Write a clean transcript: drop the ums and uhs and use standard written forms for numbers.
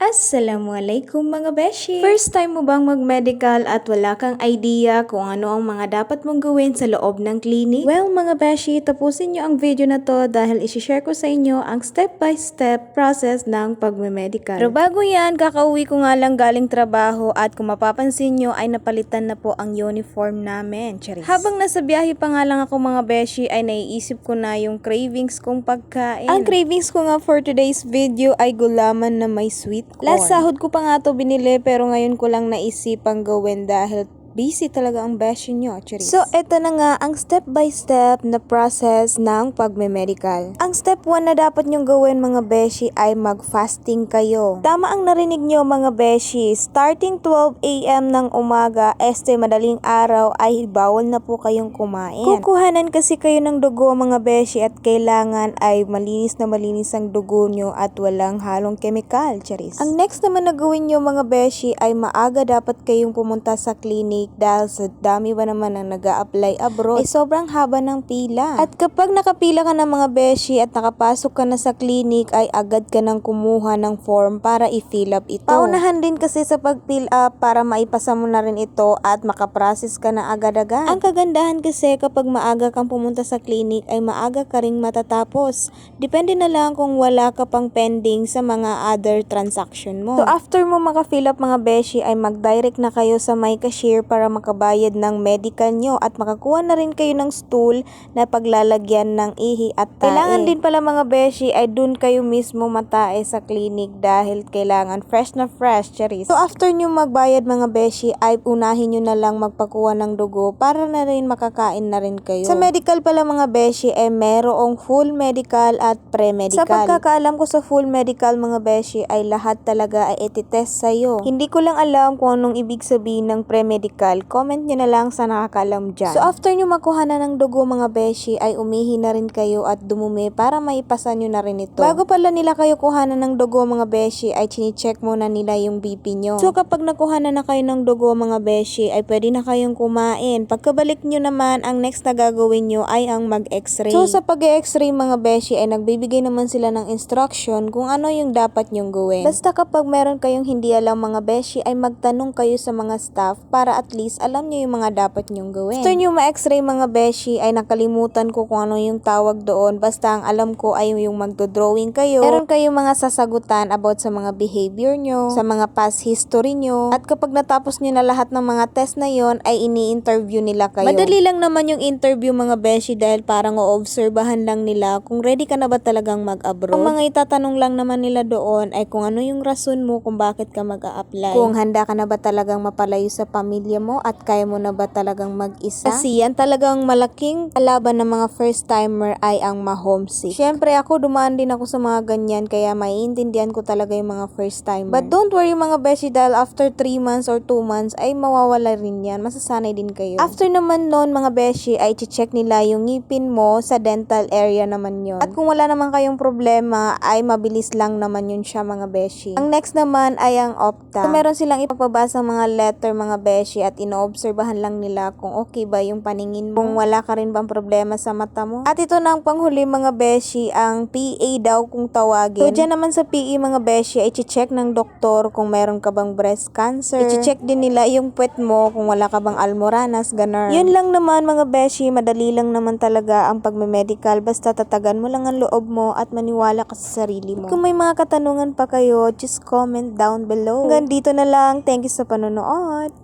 Assalamualaikum mga beshi! First time mo bang mag-medical at wala kang idea kung ano ang mga dapat mong gawin sa loob ng clinic? Well mga beshi, tapusin nyo ang video na to dahil isi-share ko sa inyo ang step-by-step process ng pag-medical. Pero bago yan, kakauwi ko nga lang galing trabaho at kung mapapansin nyo ay napalitan na po ang uniform namin. Charis. Habang nasa biyahe pa nga lang ako mga beshi ay naiisip ko na yung cravings kong pagkain. Ang cravings ko nga for today's video ay gulaman na may sweet corn. Last sahod ko pa nga to binili pero ngayon ko lang naisipang gawin dahil busy talaga ang beshi nyo, Charis. So, eto na nga ang step-by-step na process ng pagme-medical. Ang step 1 na dapat nyong gawin mga beshi ay mag-fasting kayo. Tama ang narinig nyo mga beshi, starting 12 AM ng umaga, madaling araw ay bawal na po kayong kumain. Kukuhanan kasi kayo ng dugo mga beshi at kailangan ay malinis ang dugo nyo at walang halong chemical, Charis. Ang next naman na gawin nyo mga beshi ay maaga dapat kayong pumunta sa clinic dahil sa dami ba naman ang nag-a-apply abroad ay sobrang haba ng pila. At kapag nakapila ka ng mga beshi at nakapasok ka na sa clinic ay agad ka nang kumuha ng form para i-fill up ito. Paunahan din kasi sa pag-fill up para maipasa mo na rin ito at makaprocess ka na agad-agad. Ang kagandahan kasi kapag maaga kang pumunta sa clinic ay maaga ka ring matatapos. Depende na lang kung wala ka pang pending sa mga other transaction mo. So after mo maka-fill up mga beshi ay mag-direct na kayo sa may cashier para makabayad ng medical nyo at makakuha na rin kayo ng stool na paglalagyan ng ihi at tae. Kailangan din pala mga beshi ay dun kayo mismo matae sa clinic dahil kailangan fresh na fresh, Charis. So after nyo magbayad mga beshi ay unahin nyo na lang magpakuha ng dugo para na rin makakain na rin kayo. Sa medical pala mga beshi ay merong full medical at pre-medical. Sa pagkakaalam ko sa full medical mga beshi ay lahat talaga ay ititest sa'yo. Hindi ko lang alam kung anong ibig sabihin ng pre-medical. Comment nyo na lang sa nakakaalam dyan. So after nyo makuha na ng dugo mga beshi ay umihi na rin kayo at dumumi para maipasa nyo na rin ito. Bago pala nila kayo kuhanan ng dugo mga beshi ay chine-check muna nila yung BP nyo. So kapag nakuha na kayo ng dugo mga beshi ay pwede na kayong kumain. Pagkabalik nyo naman ang next na gagawin nyo ay ang mag-x-ray. So sa pag-x-ray mga beshi ay nagbibigay naman sila ng instruction kung ano yung dapat nyong gawin. Basta kapag meron kayong hindi alam mga beshi ay magtanong kayo sa mga staff para at least alam nyo yung mga dapat nyong gawin. After nyo ma-x-ray mga beshi ay nakalimutan ko kung ano yung tawag doon. Basta ang alam ko ay yung magdo-drawing kayo. Meron kayong mga sasagutan about sa mga behavior nyo, sa mga past history nyo. At kapag natapos nyo na lahat ng mga test na yon ay ini-interview nila kayo. Madali lang naman yung interview mga beshi dahil parang o-obserbahan lang nila kung ready ka na ba talagang mag-abroad. Ang mga itatanong lang naman nila doon ay kung ano yung rason mo kung bakit ka mag-a-apply. Kung handa ka na ba talagang mapalayo sa pamilya mo at kaya mo na ba talagang mag-isa? Kasi yan talagang malaking kalaban ng mga first timer ay ang ma-homesick. Syempre ako dumaan din ako sa mga ganyan kaya maiintindihan ko talaga yung mga first timer. But don't worry mga beshi dahil after 3 months or 2 months ay mawawala rin yan. Masasanay din kayo. After naman noon mga beshi ay check nila yung ngipin mo sa dental area naman yun. At kung wala naman kayong problema ay mabilis lang naman yun siya mga beshi. Ang next naman ay ang opta. So meron silang ipapabasa mga letter mga beshi at inoobserbahan lang nila kung okay ba yung paningin mo, kung wala ka rin bang problema sa mata mo. At ito na ang panghuli mga beshi, ang PA daw kung tawagin. So dyan naman sa PA mga beshi ay check ng doktor kung meron ka bang breast cancer. I-check din nila yung puwet mo kung wala ka bang almoranas, ganun. Yun lang naman mga beshi, madali lang naman talaga ang pagme-medical basta tatagan mo lang ang loob mo at maniwala ka sa sarili mo. Kung may mga katanungan pa kayo, just comment down below. Hanggang dito na lang. Thank you sa panonood.